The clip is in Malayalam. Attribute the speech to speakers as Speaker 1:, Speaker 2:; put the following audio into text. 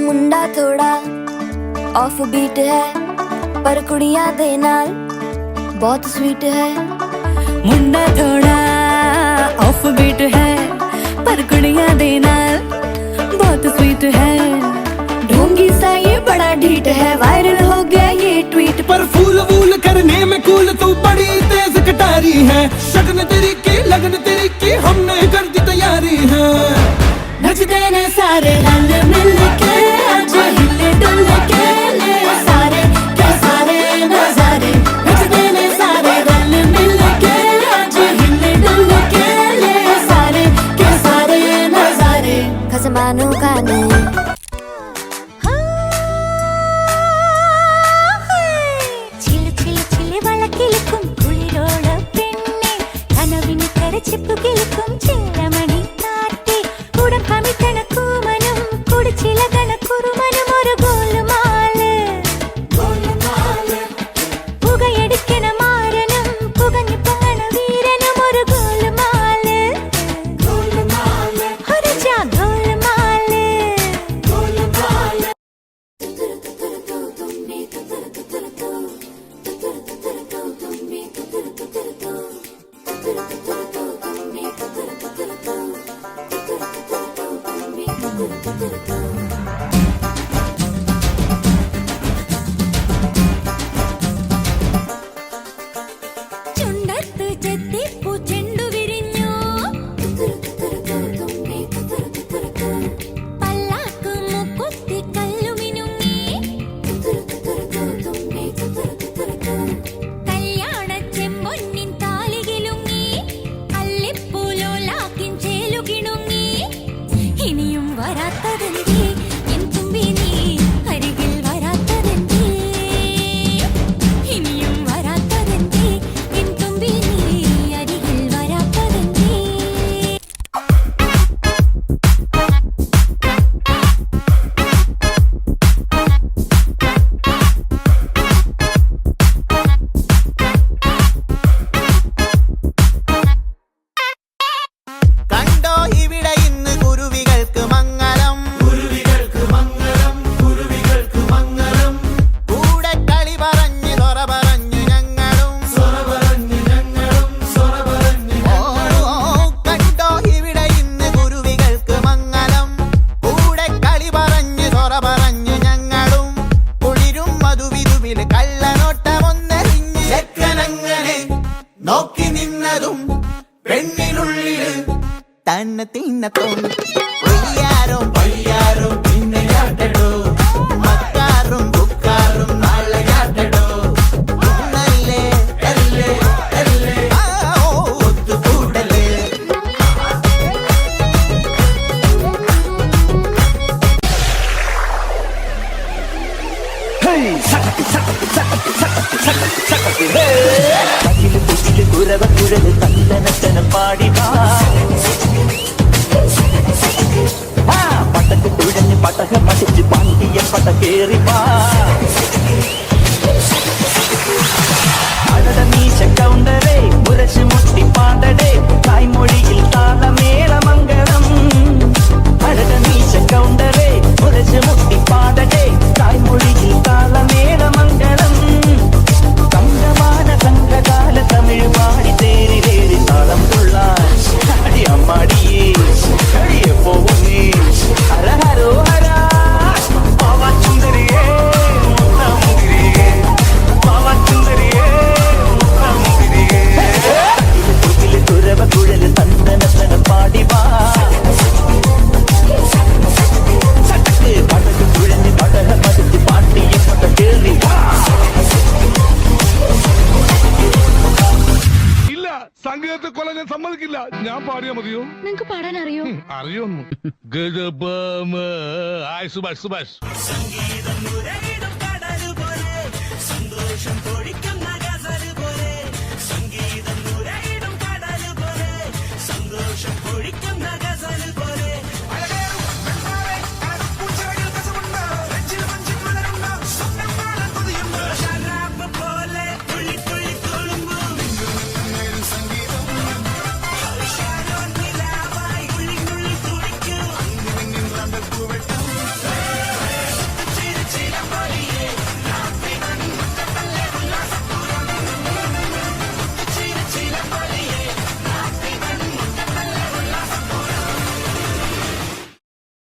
Speaker 1: मुंडा थोड़ा ऑफ बीट है पर कुड़ियां दे नाल बहुत स्वीट है।
Speaker 2: मुंडा थोड़ा ऑफ बीट है पर कुड़ियां दे नाल बहुत स्वीट है।
Speaker 1: ढोंगी सा ये बड़ा ढीठ है, वायरल हो गया ये ट्वीट
Speaker 3: पर फूल वूल करने में कूल तू बड़ी तेज कटारी है। शगन तेरी की लगन तेरी की हमने कर दी तैयारी है।
Speaker 1: नचते ने सारे रल मिल के आज हिले डुल के ले सारे के सारे नजारे। नचते ने सारे रल मिल के आज हिले डुल के ले सारे के सारे नजारे। खसमानों का नहीं
Speaker 4: ചിപ്പു കിളിക്കും ചില്ലമണി കാട്ടി കൂടെ ഭമിക്കണ കൂമനും കൂടെ ചിലകണ കുറുമനും ഒരു ഗോലുമാല് പുകയടിക്കണ മാരനും പുകഞ്ഞു പൊങ്ങണ വീരനും ഒരു ഗോലുമാല് ഒരു ജാ ഗോലുമാല്. ചുണ്ടത്ത് ചെത്തിപ്പൂ ചെണ്ടു വിരിഞ്ഞു പല്ലാക്ക് മുക്കുത്തി കല്ലുമിനുങ്ങി കല്യാണ ചെമ്പൊന്നിൻ താലികിലുങ്ങി അല്ലിപ്പൂലോലാക്കിൻ ചേലുകിണുങ്ങി. ഇനിയും വരാത്തതെന്തേ എൻ തുമ്പി നീ അരികിൽ വരാത്തതെന്തേ. ഇനിയും വരാത്തതെന്തേ എൻ തുമ്പി നീ അരികിൽ വരാത്തതെന്തേ.
Speaker 5: കണ്ടോ ഇവിടെ ഇന്ന് കുരുവികൾക്ക് മംഗളം. കുരുവികൾക്ക് മംഗളം, കുരുവികൾക്ക് മംഗളം. കൂടെ കളി പറഞ്ഞ് സൊറ പറഞ്ഞു ഞങ്ങളും സൊറ പറഞ്ഞു ഞങ്ങളും സൊറ പറഞ്ഞു. ഓ കണ്ടോ ഇവിടെ ഇന്ന് കുരുവികൾക്ക് മംഗളം. കൂടെ കളി പറഞ്ഞ് സൊറ പറഞ്ഞു ഞങ്ങളും. കുളിരും മധുവിധുവിൽ കള്ളനോട്ടമൊന്നെറിഞ്ഞ് ചെക്കനങ്ങനെ നോക്കി നിന്നതും പെണ്ണിനുള്ളില് തന്നെ തിന്നത്തോം. വയ്യാരോ വയ്യാരോ പിന്നെയാട്ടടോ മക്കാറും ബുക്കാറും നാളെയാട്ടടോ. നല്ലേ അല്ലേ അല്ലേ ഒത്തുകൂടലേ.
Speaker 6: കുരവ കുഴല് തല്ലനത്തനം പാടി പട്ടക്ക് തുഴഞ്ഞ് പടക മടിച്ച് പാണ്ടിയ പട കേറി അടട മീശ കൗണ്ടരേ മുരശ് മുട്ടി പാടടേ തായ്മൊഴിയിൽ താളമേളമംഗളം. അടട മീശ കൗണ്ടരേ മുരശ് മുട്ടി പാടടേ തായ്മൊഴിയിൽ താളമേളമംഗളം. സംഘമാന സംഘകാല തമിഴ് പാടി തേരിലേറി താളം തുള്ളാൻ അടി അമ്മാടിയേ കഴിയെ പോകുന്നേ. ഹര ഹരോ ഹര പാവ സുന്ദരിയേ.
Speaker 3: അദ്ദേഹത്തെ കൊല്ലാൻ ഞാൻ സമ്മതിക്കില്ല. ഞാൻ പാടിയാ മതിയോ?
Speaker 2: നിങ്ങക്ക് പാടാൻ അറിയോ?
Speaker 3: അറിയൊന്നു. സുഭാഷ്
Speaker 7: സംഗീതം സന്തോഷം